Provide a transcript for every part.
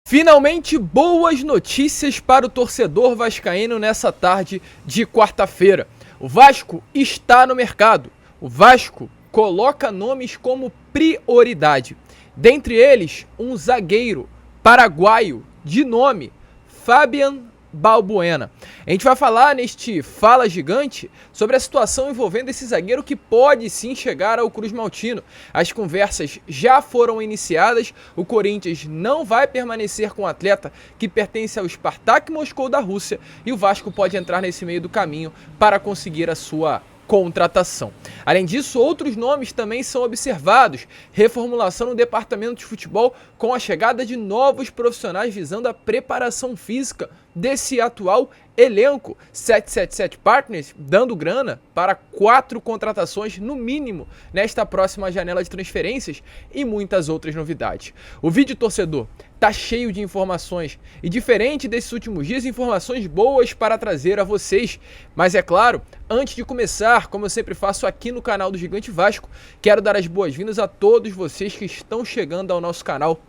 Finalmente, boas notícias para o torcedor vascaíno nessa tarde de quarta-feira. O Vasco está no mercado. O Vasco coloca nomes como prioridade. Dentre eles, um zagueiro paraguaio de nome Fabian Balbuena. A gente vai falar neste Fala Gigante sobre a situação envolvendo esse zagueiro que pode sim chegar ao Cruz Maltino. As conversas já foram iniciadas, o Corinthians não vai permanecer com o atleta que pertence ao Spartak Moscou da Rússia e o Vasco pode entrar nesse meio do caminho para conseguir a sua contratação. Além disso, outros nomes também são observados. Reformulação no departamento de futebol com a chegada de novos profissionais visando a preparação física desse atual elenco. 777 Partners dando grana para 4 contratações no mínimo nesta próxima janela de transferências e muitas outras novidades. O vídeo torcedor tá cheio de informações e, diferente desses últimos dias, informações boas para trazer a vocês. Mas é claro, antes de começar, como eu sempre faço aqui no canal do Gigante Vasco, quero dar as boas-vindas a todos vocês que estão chegando ao nosso canal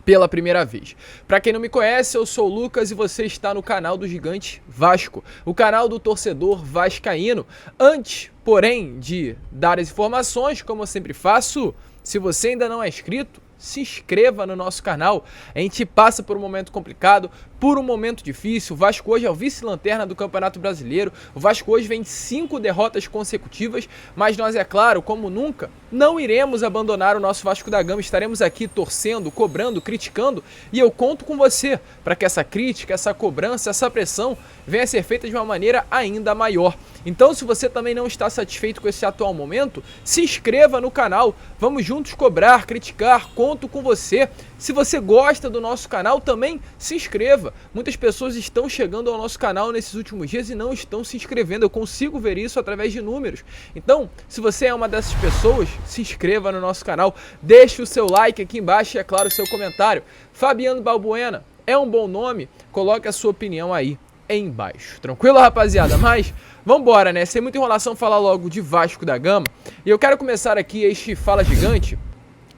pela primeira vez. Para quem não me conhece, eu sou o Lucas e você está no canal do Gigante Vasco, o canal do torcedor vascaíno. Antes, porém, de dar as informações, como eu sempre faço, se você ainda não é inscrito, se inscreva no nosso canal. A gente passa por um momento complicado, por um momento difícil. O Vasco hoje é o vice-lanterna do Campeonato Brasileiro. O Vasco hoje vem de 5 derrotas consecutivas, mas nós, é claro, como nunca, não iremos abandonar o nosso Vasco da Gama. Estaremos aqui torcendo, cobrando, criticando, e eu conto com você para que essa crítica, essa cobrança, essa pressão venha a ser feita de uma maneira ainda maior. Então, se você também não está satisfeito com esse atual momento, se inscreva no canal. Vamos juntos cobrar, criticar, conto com você. Se você gosta do nosso canal, também se inscreva. Muitas pessoas estão chegando ao nosso canal nesses últimos dias e não estão se inscrevendo. Eu consigo ver isso através de números. Então, se você é uma dessas pessoas, se inscreva no nosso canal. Deixe o seu like aqui embaixo e, é claro, o seu comentário. Fabiano Balbuena é um bom nome? Coloque a sua opinião aí embaixo. Tranquilo, rapaziada? Mas vambora, né? Sem muita enrolação, falar logo de Vasco da Gama. E eu quero começar aqui este Fala Gigante,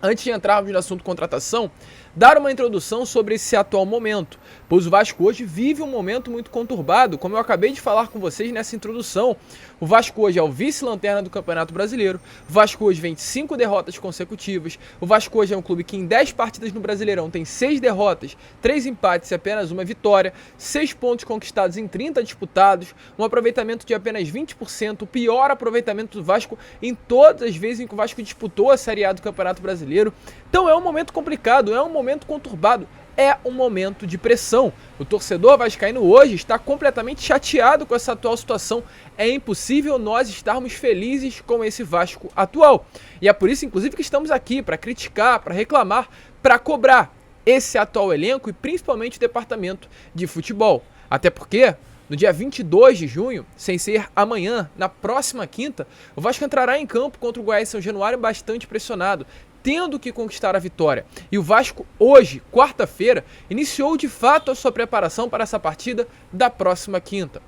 antes de entrarmos no assunto contratação, dar uma introdução sobre esse atual momento, pois o Vasco hoje vive um momento muito conturbado, como eu acabei de falar com vocês nessa introdução. O Vasco hoje é o vice-lanterna do Campeonato Brasileiro, o Vasco hoje vem de 5 derrotas consecutivas, o Vasco hoje é um clube que em 10 partidas no Brasileirão tem 6 derrotas, 3 empates e apenas uma vitória, 6 pontos conquistados em 30 disputados, um aproveitamento de apenas 20%, o pior aproveitamento do Vasco em todas as vezes em que o Vasco disputou a Série A do Campeonato Brasileiro. Então é um momento complicado, é um momento conturbado, é um momento de pressão. O torcedor vascaíno hoje está completamente chateado com essa atual situação. É impossível nós estarmos felizes com esse Vasco atual. E é por isso, inclusive, que estamos aqui para criticar, para reclamar, para cobrar esse atual elenco e principalmente o departamento de futebol. Até porque no dia 22 de junho, sem ser amanhã, na próxima quinta, o Vasco entrará em campo contra o Goiás São Januário bastante pressionado, tendo que conquistar a vitória. E o Vasco hoje, quarta-feira, iniciou de fato a sua preparação para essa partida da próxima quinta.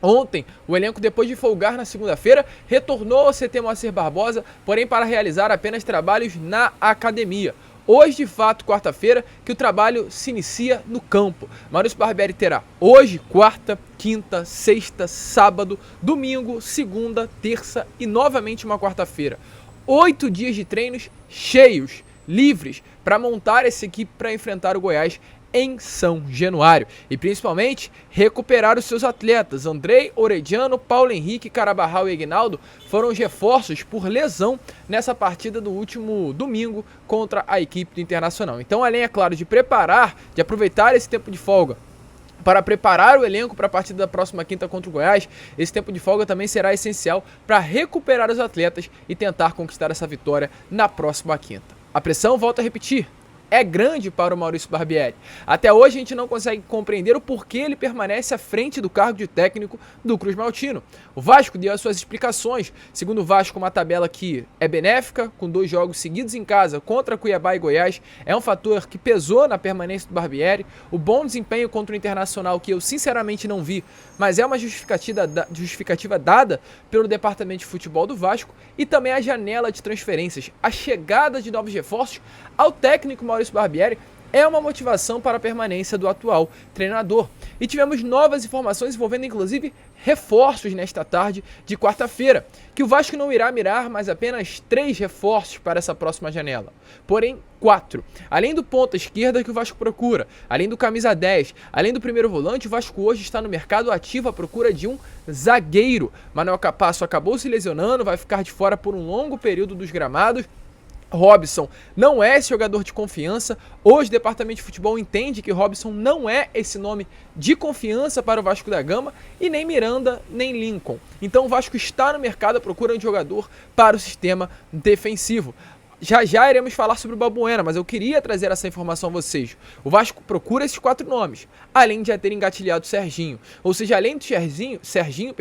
Ontem, o elenco, depois de folgar na segunda-feira, retornou ao CT Moacir Barbosa, porém para realizar apenas trabalhos na academia. Hoje, de fato, quarta-feira, que o trabalho se inicia no campo. Maurício Barbieri terá hoje, quarta, quinta, sexta, sábado, domingo, segunda, terça e novamente uma quarta-feira. 8 dias de treinos cheios, livres, para montar essa equipe para enfrentar o Goiás em São Januário. E principalmente recuperar os seus atletas. Andrei, Orediano, Paulo Henrique, Carabarral e Aguinaldo foram os reforços por lesão nessa partida do último domingo contra a equipe do Internacional. Então, além, é claro, de preparar, de aproveitar esse tempo de folga para preparar o elenco para a partida da próxima quinta contra o Goiás, esse tempo de folga também será essencial para recuperar os atletas e tentar conquistar essa vitória na próxima quinta. A pressão, volto a repetir, é grande para o Maurício Barbieri. Até hoje a gente não consegue compreender o porquê ele permanece à frente do cargo de técnico do Cruz Maltino. O Vasco deu as suas explicações. Segundo o Vasco, uma tabela que é benéfica, com 2 jogos seguidos em casa contra Cuiabá e Goiás, é um fator que pesou na permanência do Barbieri. O bom desempenho contra o Internacional, que eu sinceramente não vi, mas é uma justificativa dada pelo departamento de futebol do Vasco, e também a janela de transferências, a chegada de novos reforços ao técnico Maurício Barbieri, é uma motivação para a permanência do atual treinador. E tivemos novas informações envolvendo inclusive reforços nesta tarde de quarta-feira, que o Vasco não irá mirar mais apenas 3 reforços para essa próxima janela, porém 4. Além do ponta esquerda que o Vasco procura, além do camisa 10, além do primeiro volante, o Vasco hoje está no mercado ativo à procura de um zagueiro. Manuel Capasso acabou se lesionando, vai ficar de fora por um longo período dos gramados. Robson não é esse jogador de confiança. Hoje o departamento de futebol entende que Robson não é esse nome de confiança para o Vasco da Gama, e nem Miranda, nem Lincoln. Então o Vasco está no mercado à procura de um jogador para o sistema defensivo. Já já iremos falar sobre o Balbuena, mas eu queria trazer essa informação a vocês. O Vasco procura esses 4 nomes, além de já ter engatilhado o Serginho. Ou seja, além do Serginho,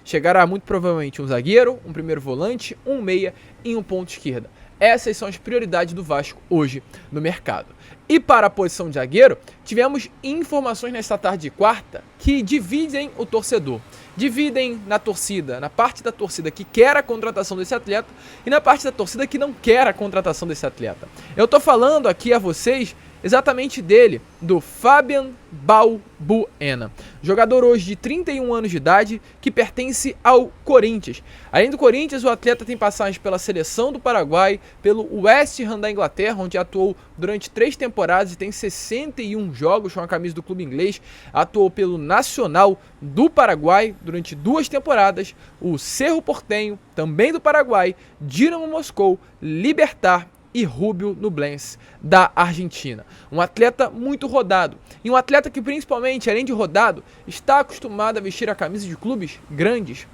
chegará muito provavelmente um zagueiro, um primeiro volante, um meia e um ponto esquerda. Essas são as prioridades do Vasco hoje no mercado. E para a posição de zagueiro, tivemos informações nesta tarde de quarta que dividem o torcedor. Dividem na torcida, na parte da torcida que quer a contratação desse atleta e na parte da torcida que não quer a contratação desse atleta. Eu tô falando aqui a vocês exatamente dele, do Fabian Balbuena. Jogador hoje de 31 anos de idade, que pertence ao Corinthians. Além do Corinthians, o atleta tem passagens pela seleção do Paraguai, pelo West Ham da Inglaterra, onde atuou durante 3 temporadas e tem 61 jogos com a camisa do clube inglês. Atuou pelo Nacional do Paraguai durante 2 temporadas, o Cerro Porteño, também do Paraguai, Dinamo Moscou, Libertad e Rubio Nublense da Argentina. Um atleta muito rodado, e um atleta que principalmente, além de rodado, está acostumado a vestir a camisa de clubes grandes.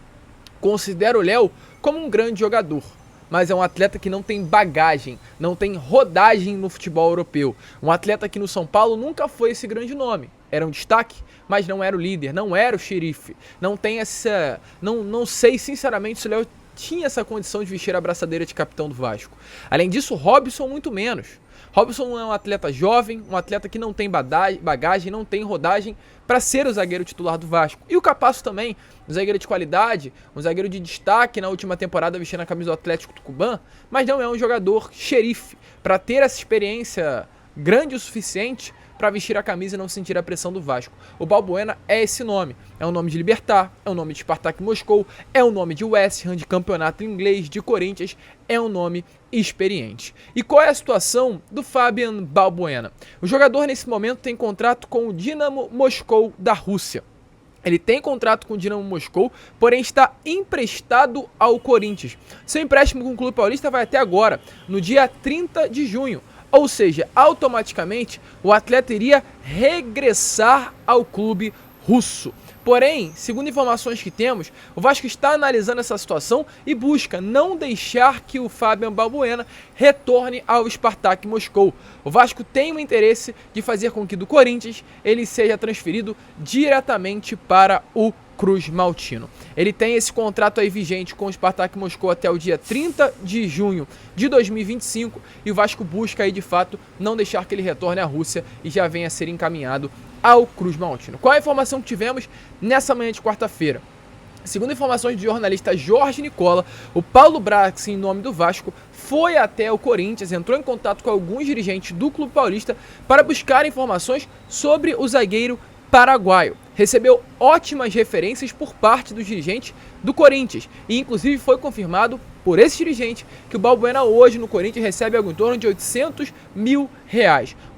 Considero o Léo como um grande jogador, mas é um atleta que não tem bagagem, não tem rodagem no futebol europeu. Um atleta que no São Paulo nunca foi esse grande nome. Era um destaque, mas não era o líder, não era o xerife. Não tem essa... Não sei sinceramente se o Léo tinha essa condição de vestir a braçadeira de capitão do Vasco. Além disso, Robson muito menos. Robson é um atleta jovem, um atleta que não tem bagagem, não tem rodagem para ser o zagueiro titular do Vasco. E o Capasso também, um zagueiro de qualidade, um zagueiro de destaque na última temporada vestindo a camisa do Atlético Tucumã, mas não é um jogador xerife para ter essa experiência grande o suficiente para vestir a camisa e não sentir a pressão do Vasco. O Balbuena é esse nome. É um nome de Libertad, é um nome de Spartak Moscou, é um nome de West Ham, de campeonato inglês, de Corinthians, é um nome experiente. E qual é a situação do Fabian Balbuena? O jogador nesse momento tem contrato com o Dinamo Moscou da Rússia. Ele tem contrato com o Dinamo Moscou, porém está emprestado ao Corinthians. Seu empréstimo com o clube paulista vai até agora, no dia 30 de junho. Ou seja, automaticamente o atleta iria regressar ao clube russo. Porém, segundo informações que temos, o Vasco está analisando essa situação e busca não deixar que o Fabian Balbuena retorne ao Spartak Moscou. O Vasco tem o interesse de fazer com que do Corinthians ele seja transferido diretamente para o Cruz Maltino. Ele tem esse contrato aí vigente com o Spartak Moscou até o dia 30 de junho de 2025 e o Vasco busca aí de fato não deixar que ele retorne à Rússia e já venha a ser encaminhado ao Cruz Maltino. Qual a informação que tivemos nessa manhã de quarta-feira? Segundo informações do jornalista Jorge Nicola, o Paulo Brax, em nome do Vasco, foi até o Corinthians, entrou em contato com alguns dirigentes do clube paulista para buscar informações sobre o zagueiro paraguaio. Recebeu ótimas referências por parte dos dirigentes do Corinthians e inclusive foi confirmado por esse dirigente que o Balbuena hoje no Corinthians recebe algo em torno de R$800 mil.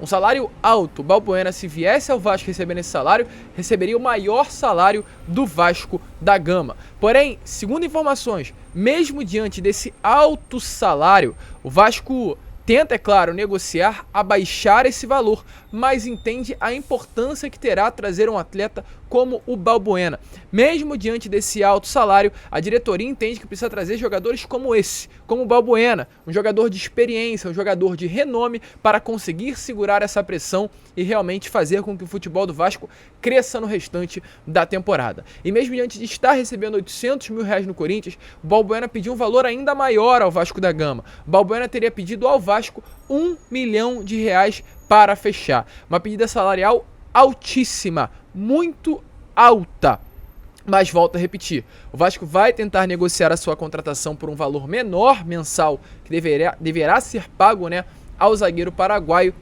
Um salário alto. O Balbuena, se viesse ao Vasco recebendo esse salário, receberia o maior salário do Vasco da Gama. Porém, segundo informações, mesmo diante desse alto salário, o Vasco tenta, é claro, negociar, abaixar esse valor, mas entende a importância que terá trazer um atleta como o Balbuena. Mesmo diante desse alto salário, a diretoria entende que precisa trazer jogadores como esse, como o Balbuena, um jogador de experiência, um jogador de renome para conseguir segurar essa pressão e realmente fazer com que o futebol do Vasco cresça no restante da temporada. E mesmo diante de estar recebendo R$800 mil no Corinthians, o Balbuena pediu um valor ainda maior ao Vasco da Gama. O Balbuena teria pedido ao Vasco R$1 milhão para fechar. Uma pedida salarial altíssima, muito alta. Mas volto a repetir, o Vasco vai tentar negociar a sua contratação por um valor menor mensal, que deverá ser pago, ao zagueiro paraguaio,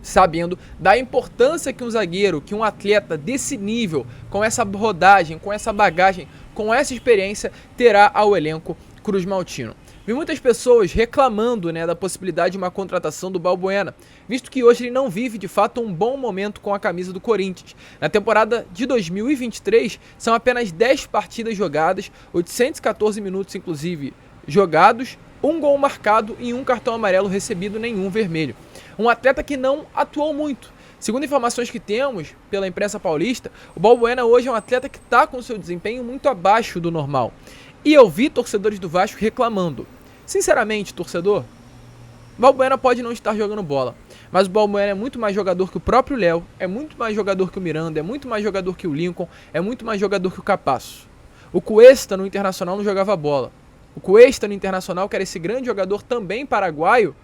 sabendo da importância que um zagueiro, que um atleta desse nível, com essa rodagem, com essa bagagem, com essa experiência, terá ao elenco cruzmaltino. Vi muitas pessoas reclamando, da possibilidade de uma contratação do Balbuena, visto que hoje ele não vive de fato um bom momento com a camisa do Corinthians. Na temporada de 2023, são apenas 10 partidas jogadas, 814 minutos inclusive jogados, um gol marcado e um cartão amarelo recebido, nenhum vermelho. Um atleta que não atuou muito. Segundo informações que temos pela imprensa paulista, o Balbuena hoje é um atleta que está com seu desempenho muito abaixo do normal. E eu vi torcedores do Vasco reclamando. Sinceramente, torcedor, Balbuena pode não estar jogando bola, mas o Balbuena é muito mais jogador que o próprio Léo, é muito mais jogador que o Miranda, é muito mais jogador que o Lincoln, é muito mais jogador que o Capasso. O Cuesta no Internacional não jogava bola. O Cuesta no Internacional, que era esse grande jogador também paraguaio,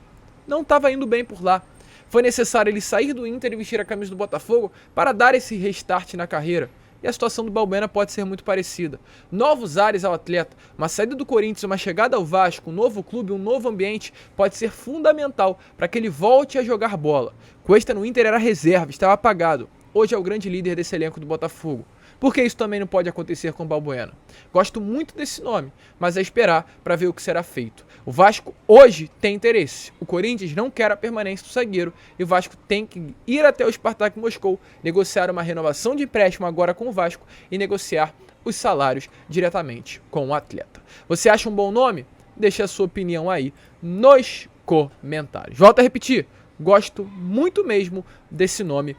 não estava indo bem por lá. Foi necessário ele sair do Inter e vestir a camisa do Botafogo para dar esse restart na carreira. E a situação do Balbuena pode ser muito parecida. Novos ares ao atleta, uma saída do Corinthians, uma chegada ao Vasco, um novo clube, um novo ambiente, pode ser fundamental para que ele volte a jogar bola. Cuesta no Inter era reserva, estava apagado. Hoje é o grande líder desse elenco do Botafogo. Por que isso também não pode acontecer com o Balbuena? Gosto muito desse nome, mas é esperar para ver o que será feito. O Vasco hoje tem interesse. O Corinthians não quer a permanência do zagueiro e o Vasco tem que ir até o Spartak Moscou, negociar uma renovação de empréstimo agora com o Vasco e negociar os salários diretamente com o atleta. Você acha um bom nome? Deixe a sua opinião aí nos comentários. Volto a repetir, gosto muito mesmo desse nome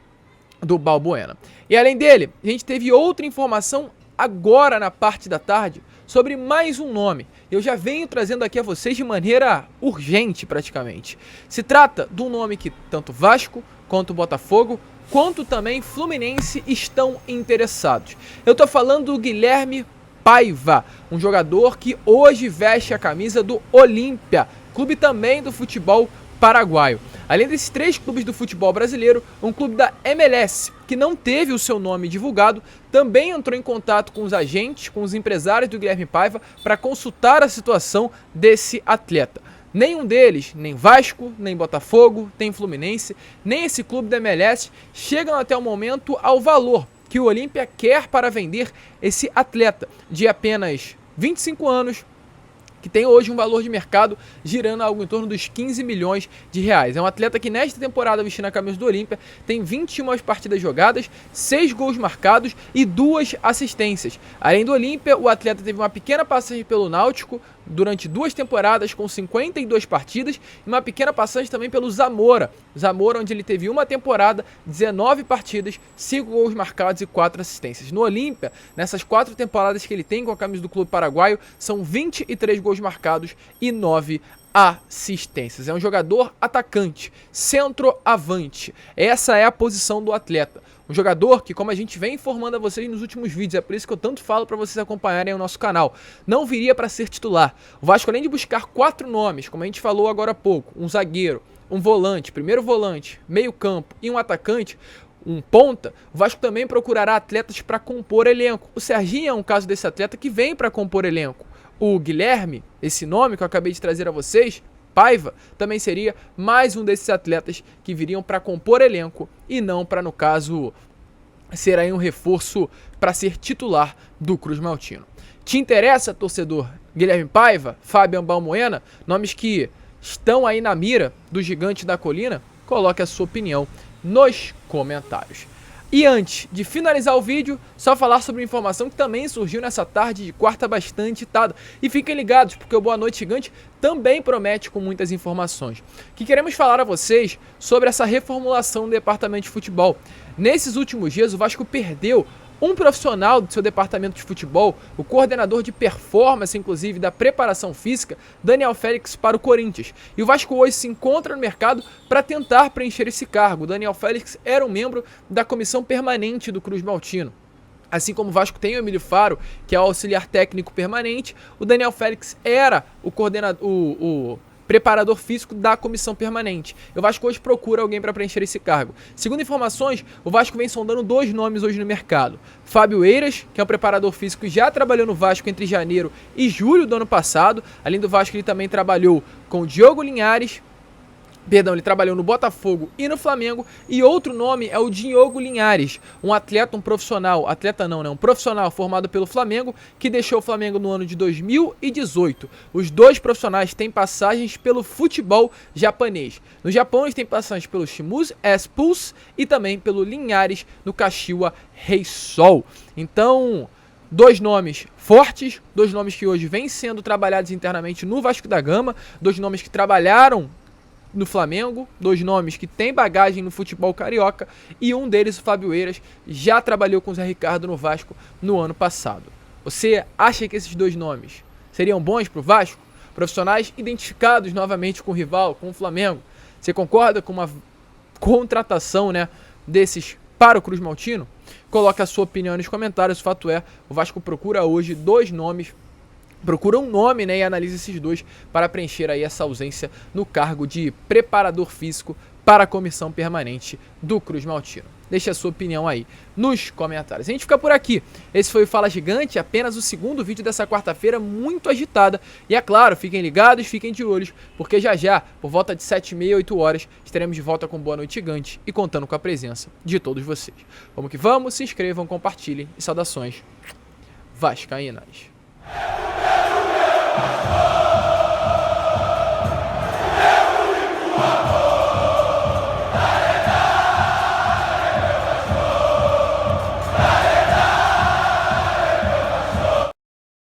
do Balbuena. E além dele, a gente teve outra informação agora na parte da tarde sobre mais um nome. Eu já venho trazendo aqui a vocês de maneira urgente praticamente. Se trata de um nome que tanto Vasco quanto Botafogo quanto também Fluminense estão interessados. Eu tô falando do Guilherme Paiva, um jogador que hoje veste a camisa do Olímpia, clube também do futebol paraguaio. Além desses 3 clubes do futebol brasileiro, um clube da MLS, que não teve o seu nome divulgado, também entrou em contato com os agentes, com os empresários do Guilherme Paiva, para consultar a situação desse atleta. Nenhum deles, nem Vasco, nem Botafogo, nem Fluminense, nem esse clube da MLS, chegam até o momento ao valor que o Olímpia quer para vender esse atleta de apenas 25 anos, que tem hoje um valor de mercado girando algo em torno dos 15 milhões de reais. É um atleta que nesta temporada, vestindo a camisa do Olímpia, tem 21 partidas jogadas, 6 gols marcados e 2 assistências. Além do Olímpia, o atleta teve uma pequena passagem pelo Náutico durante 2 temporadas com 52 partidas e uma pequena passagem também pelo Zamora. Zamora, onde ele teve uma temporada, 19 partidas, 5 gols marcados e 4 assistências. No Olímpia, nessas 4 temporadas que ele tem com a camisa do clube paraguaio, são 23 gols marcados e 9 assistências. É um jogador atacante, centroavante. Essa é a posição do atleta. Um jogador que, como a gente vem informando a vocês nos últimos vídeos, é por isso que eu tanto falo para vocês acompanharem o nosso canal, não viria para ser titular. O Vasco, além de buscar 4 nomes, como a gente falou agora há pouco, um zagueiro, um volante, primeiro volante, meio campo e um atacante, um ponta, o Vasco também procurará atletas para compor elenco. O Serginho é um caso desse atleta que vem para compor elenco. O Guilherme, esse nome que eu acabei de trazer a vocês, Paiva, também seria mais um desses atletas que viriam para compor elenco e não para, no caso, ser aí um reforço para ser titular do cruzmaltino. Te interessa, torcedor, Guilherme Paiva, Fabian Balbuena, nomes que estão aí na mira do gigante da colina? Coloque a sua opinião nos comentários. E antes de finalizar o vídeo, só falar sobre uma informação que também surgiu nessa tarde de quarta bastante agitada. E fiquem ligados, porque o Boa Noite Gigante também promete com muitas informações. Que queremos falar a vocês sobre essa reformulação do departamento de futebol. Nesses últimos dias, o Vasco perdeu um profissional do seu departamento de futebol, o coordenador de performance, inclusive, da preparação física, Daniel Félix, para o Corinthians. E o Vasco hoje se encontra no mercado para tentar preencher esse cargo. O Daniel Félix era um membro da comissão permanente do cruzmaltino. Assim como o Vasco tem o Emílio Faro, que é o auxiliar técnico permanente, o Daniel Félix era o coordenador, o preparador físico da comissão permanente. O Vasco hoje procura alguém para preencher esse cargo. Segundo informações, o Vasco vem sondando 2 nomes hoje no mercado. Fábio Eiras, que é um preparador físico e já trabalhou no Vasco entre janeiro e julho do ano passado. Além do Vasco, ele também trabalhou com o Diogo Linhares, Perdão, ele trabalhou no Botafogo e no Flamengo. E outro nome é o Diogo Linhares, um atleta, um profissional, atleta não, né? Um profissional formado pelo Flamengo, que deixou o Flamengo no ano de 2018. Os dois profissionais têm passagens pelo futebol japonês. No Japão, eles têm passagens pelo Shimizu S-Pulse e também pelo Linhares no Kashiwa Reysol. Então, dois nomes fortes, dois nomes que hoje vêm sendo trabalhados internamente no Vasco da Gama, dois nomes que trabalharam no Flamengo, dois nomes que têm bagagem no futebol carioca, e um deles, o Fábio Eiras, já trabalhou com o Zé Ricardo no Vasco no ano passado. Você acha que esses dois nomes seriam bons para o Vasco? Profissionais identificados novamente com o rival, com o Flamengo. Você concorda com uma contratação, né, desses para o Cruz Maltino? Coloque a sua opinião nos comentários. O fato é, o Vasco procura hoje dois nomes, procura um nome, né, e analisa esses dois para preencher aí essa ausência no cargo de preparador físico para a comissão permanente do Cruz Maltino. Deixe a sua opinião aí nos comentários. A gente fica por aqui. Esse foi o Fala Gigante, apenas o segundo vídeo dessa quarta-feira muito agitada. E é claro, fiquem ligados, fiquem de olhos, porque já, por volta de 7h30, 8 horas, estaremos de volta com Boa Noite Gigante e contando com a presença de todos vocês. Vamos que vamos, se inscrevam, compartilhem e saudações vascaínas. Oh!